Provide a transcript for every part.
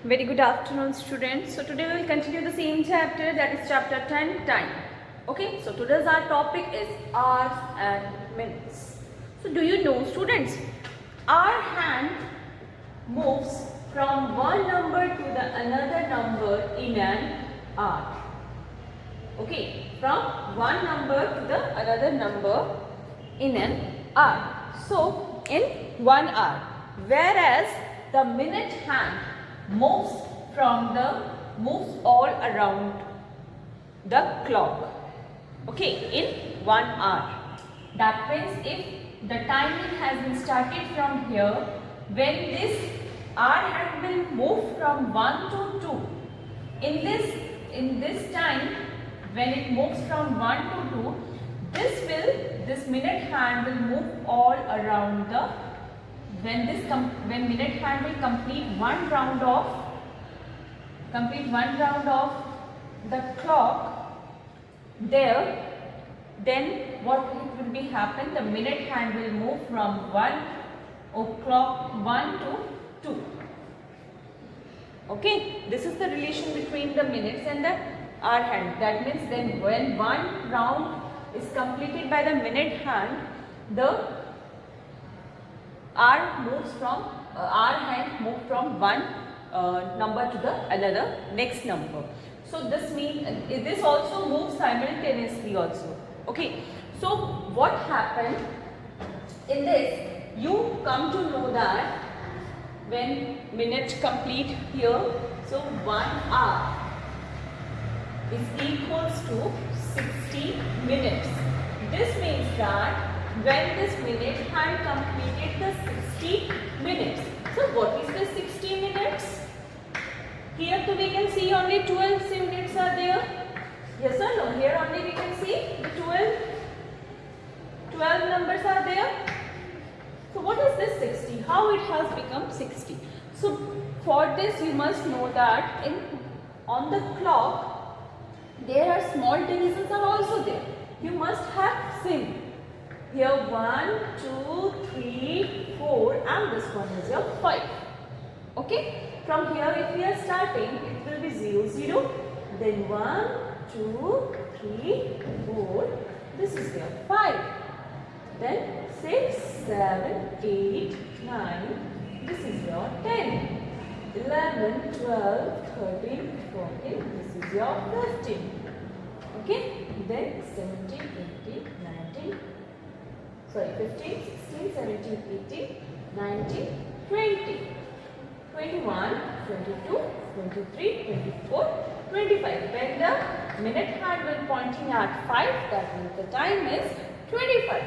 Very good afternoon, students. So today we will continue the same chapter, that is chapter 10, time. Okay, so today's our topic is hours and minutes. So do you know, students, our hand moves from one number to the another number in an hour. Okay, from one number to the another number in an hour. So in 1 hour, whereas the minute hand moves all around the clock. Okay, in 1 hour. That means if the timing has been started from here, when this hour hand will move from 1 to 2. In this time, when it moves from 1 to 2, this minute hand will move all around the, when minute hand will complete one round of the clock there, then what will be happen, the minute hand will move from 1 to 2. Okay, this is the relation between the minutes and the hour hand. That means then when one round is completed by the minute hand, the hour hand moves from one number to the another next number. So this means this also moves simultaneously also. Okay, so what happened in this, you come to know that when minute complete here, so 1 hour is equals to 60 minutes. This means that when this minute hand completed the 60 minutes. So what is the 60 minutes? Here too we can see only 12 minutes are there. Yes or no? Here only we can see the 12 numbers are there. So what is this 60? How it has become 60? So for this you must know that on the clock there are small divisions are also there. You must have seen. Here 1, 2, 3, 4 and this one is your 5. Okay. From here if we are starting, it will be 0, 0. Then 1, 2, 3, 4. This is your 5. Then 6, 7, 8, 9. This is your 10. 11, 12, 13, 14. This is your 15. Okay. Then 17, 18, 19. Sorry, 15, 16, 17, 18, 19, 20, 21, 22, 23, 24, 25. When the minute hand will pointing at 5, that means the time is 25.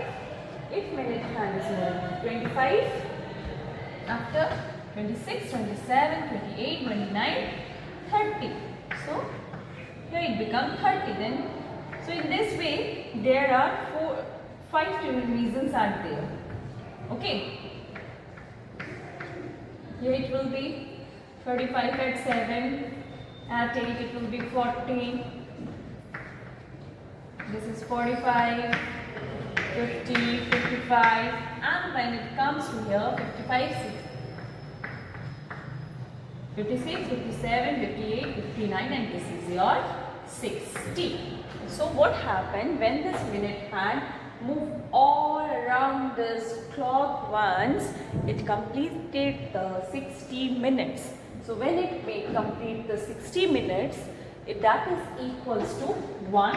If minute hand is more than 25, after 26, 27, 28, 29, 30. So, here it becomes 30 then. So, in this way, there are 5 reasons are there. Okay. Here it will be 35 at 7, at 8 it will be 40, this is 45, 50, 55 and when it comes to here 55, 56, 57, 58, 59 and this is your 60. So what happened when this minute hand move all around this clock once, it completed the 60 minutes. So when it may complete the 60 minutes, that is equals to 1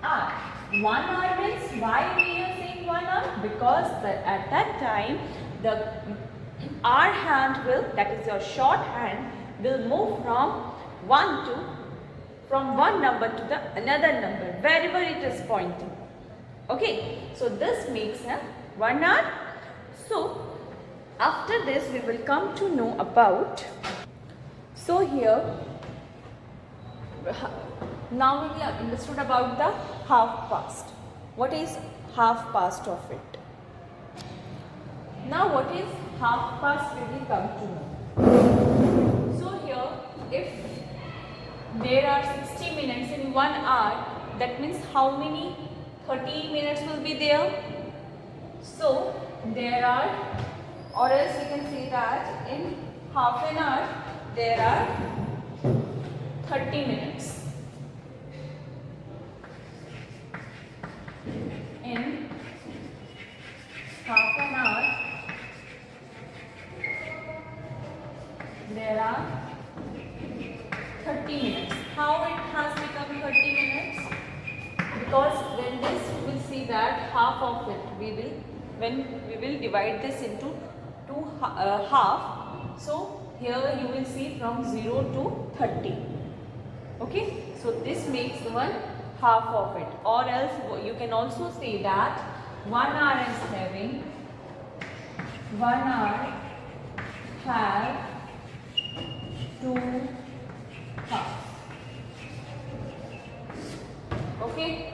hour. 1 hour means, why we are saying 1 hour? Because at that time the hour hand will, that is your short hand, will move from one number to the another number wherever it is pointing. Okay, so this makes a 1 hour. So after this we will come to know about, so here now we have understood about the half past. What is half past of it? Now what is half past we will come to know. So here if there are 60 minutes in 1 hour, that means how many 30 minutes will be there. So there are, or else we can say that in half an hour there are 30 minutes. In half an hour, there are 30 minutes. How it has become 30 minutes? Because when this, you will see that half of it, when we will divide this into two half. So here you will see from 0 to 30. Okay, so this makes one half of it. Or else you can also say that 1 hour is having 1 hour have 2 halves. Okay,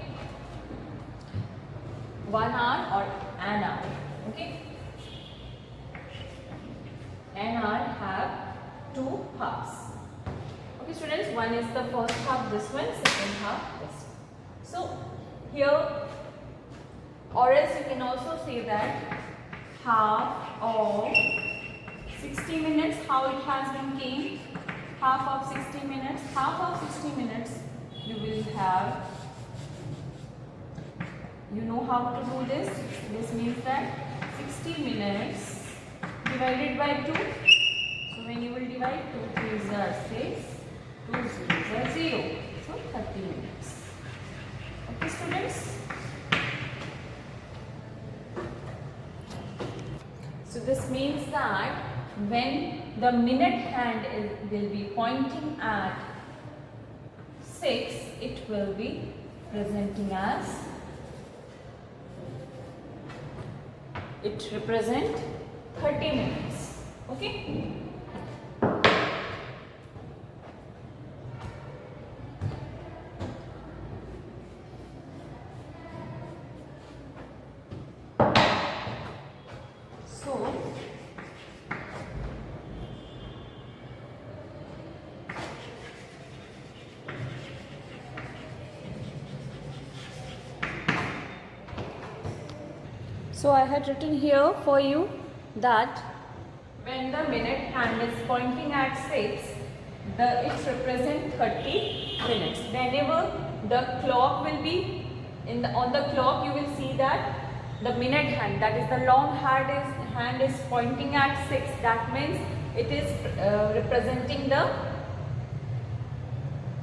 1 hour or an hour. Okay, an hour have 2 halves. Okay students, one is the first half, this one, second half, this one. So here, or else you can also say that half of 60 minutes, how it has been came, half of 60 minutes, you will have, you know how to do this. This means that 60 minutes divided by 2. So when you will divide, 2 3s are 6, 2 zeros are 0. So 30 minutes. Okay students. So this means that when the minute hand will be pointing at 6, it will be presenting as, it represent 30 minutes. Okay. So I had written here for you that when the minute hand is pointing at 6, it represents 30 minutes. Whenever the clock will be on the clock, you will see that the minute hand, that is the long hand is pointing at 6. That means it is representing the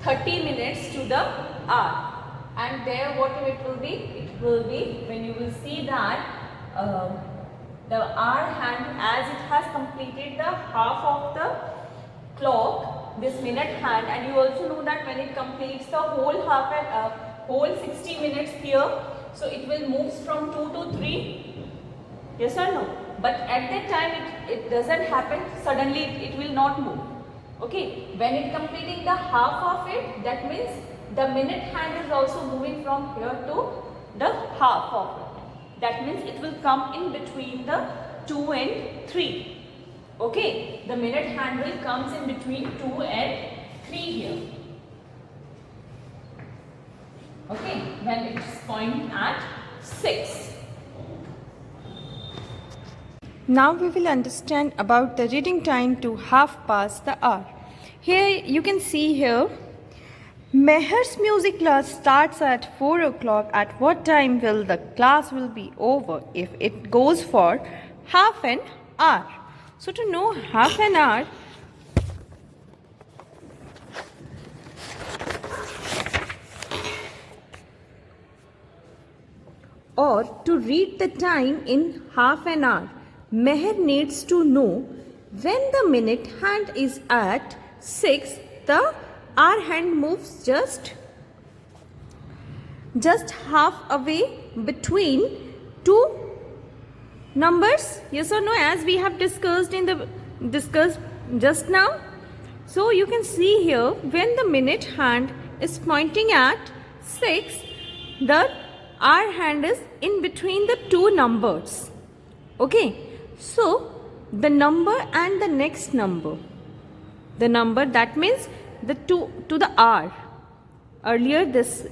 30 minutes to the hour. And there what it will be? It will be when you will see that the hour hand, as it has completed the half of the clock, this minute hand, and you also know that when it completes the whole whole 60 minutes here, so it will move from 2 to 3. Yes or no? But at that time it doesn't happen suddenly, it will not move. Okay, when it completing the half of it, that means the minute hand is also moving from here to the half of it. That means it will come in between the 2 and 3. Okay, the minute hand will comes in between 2 and 3 here. Okay, when it is pointing at 6. Now we will understand about the reading time to half past the hour. Here you can see here, Meher's music class starts at 4 o'clock. At what time will the class will be over? If it goes for half an hour. So to know half an hour, or to read the time in half an hour, Meher needs to know when the minute hand is at 6, the hour hand moves just half away between two numbers. Yes or no? As we have discussed just now. So you can see here, when the minute hand is pointing at 6, the hour hand is in between the two numbers. Okay. So the number and the next number, the number, that means the 2 to the hour. Earlier this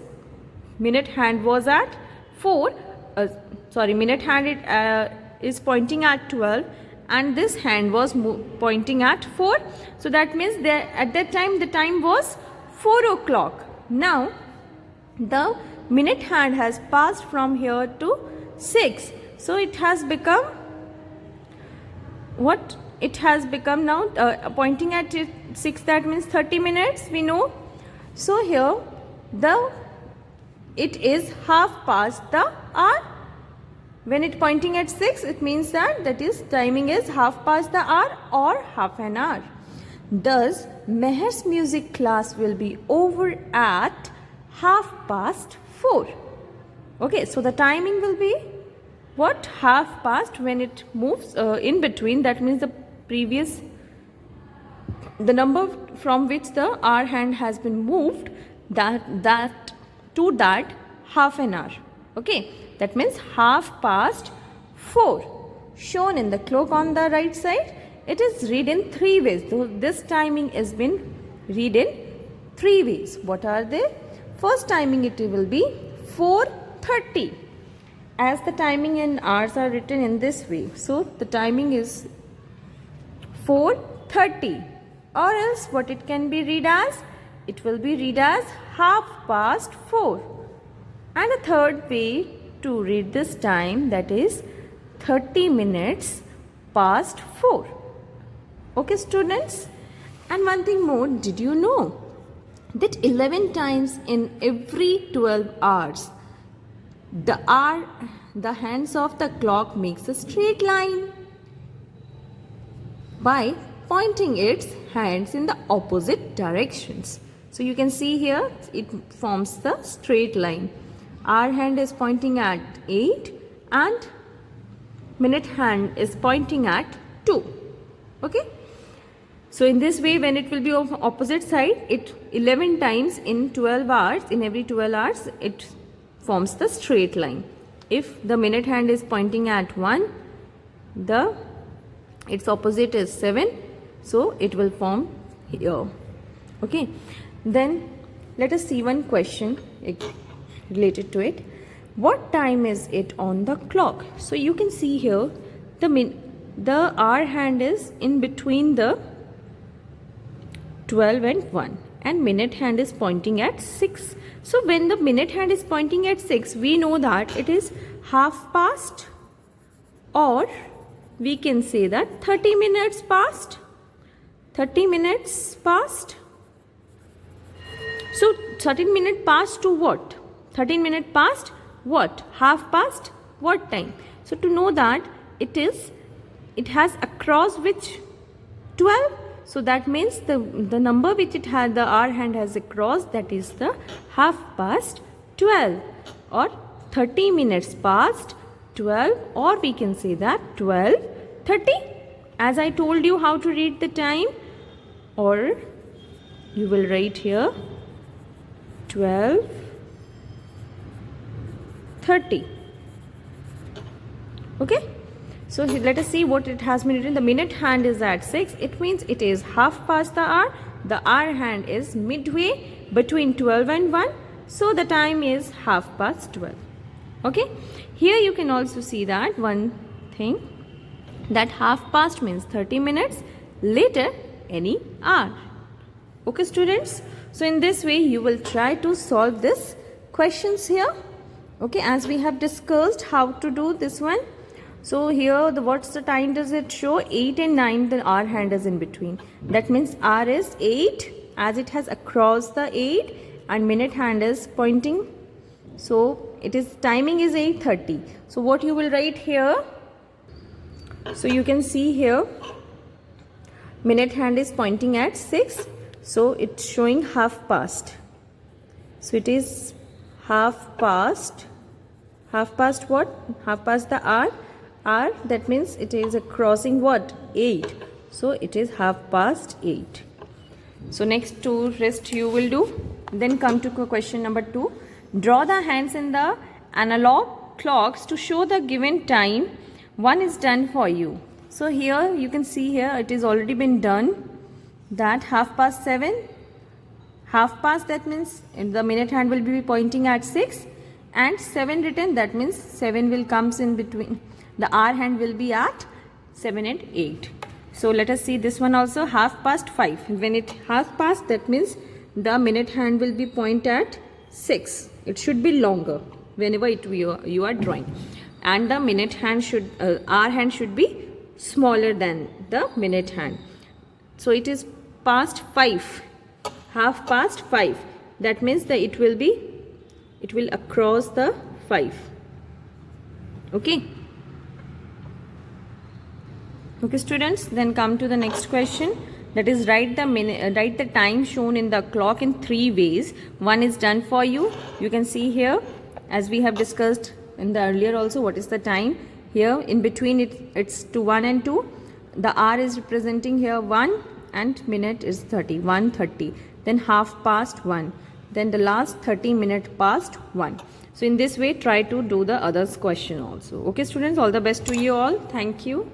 minute hand was at 4, minute hand is pointing at 12, and this hand was pointing at 4. So that means there at that time the time was 4 o'clock. Now the minute hand has passed from here to 6. So it has become what? It has become now pointing at 6, that means 30 minutes, we know. So here it is half past the hour. When it pointing at 6, it means that is timing is half past the hour or half an hour. Thus, Meher's music class will be over at 4:30. Okay, so the timing will be what? Half past when it moves in between. That means the number from which the hour hand has been moved, that half an hour. Okay, that means 4:30. Shown in the clock on the right side, it is read in 3 ways. So this timing has been read in 3 ways. What are they? First timing, it will be 4:30, as the timing and hours are written in this way. So the timing is 4:30, or else what it can be read as? It will be read as 4:30. And a third way to read this time, that is 30 minutes past 4. Okay, students? And one thing more, did you know that 11 times in every 12 hours, the hands of the clock makes a straight line by pointing its hands in the opposite directions. So you can see here it forms the straight line. Our hand is pointing at 8 and minute hand is pointing at 2. Okay. So in this way, when it will be of opposite side, it 11 times in 12 hours, in every 12 hours, it forms the straight line. If the minute hand is pointing at 1, its opposite is 7, so it will form here. Okay. Then let us see one question related to it. What time is it on the clock? So you can see here the hour hand is in between the 12 and 1, and minute hand is pointing at 6. So when the minute hand is pointing at 6, we know that it is half past, or we can say that 30 minutes past. 30 minutes past. So 13 minutes past to what? 13 minutes past what? Half past what time? So to know that it has across which 12. So that means the number which it had, the hour hand has across, that is the 12:30, or 30 minutes past 12, or we can say that 12:30. As I told you how to read the time, or you will write here 12:30. Okay. So let us see what it has been written. The minute hand is at 6. It means it is half past the hour. The hour hand is midway between 12 and 1. So the time is 12:30. Okay. Here you can also see that one thing, that half past means 30 minutes, later any hour. Okay, students. So in this way you will try to solve this questions here. Okay, as we have discussed how to do this one. So here what's the time does it show? 8 and 9, the hour hand is in between. That means hour is 8, as it has across the 8, and minute hand is pointing. So it is timing is 8:30. So what you will write here? So you can see here minute hand is pointing at 6. So it's showing half past. So it is half past what? Half past the hour. That means it is crossing what? 8. So it is 8:30. So next two rest you will do. Then come to question number 2. Draw the hands in the analog clocks to show the given time. One is done for you. So here you can see here it is already been done. That 7:30. Half past, that means the minute hand will be pointing at 6, and 7 written, that means 7 will comes in between. The hour hand will be at 7 and 8. So let us see this one also. 5:30. When it 5:30, that means the minute hand will be point at 6. It should be longer whenever you are drawing, and the minute hand should hour hand should be smaller than the minute hand. So it is past 5, 5:30. That means that it will across the 5. Okay. Okay students, then come to the next question, that is write the time shown in the clock in 3 ways. One is done for you. You can see here, as we have discussed in the earlier also, what is the time. Here in between it's to 1 and 2. The hour is representing here 1 and minute is 30, 1:30. Then 1:30. Then the last 30 minutes past 1. So in this way try to do the others question also. Okay students, all the best to you all. Thank you.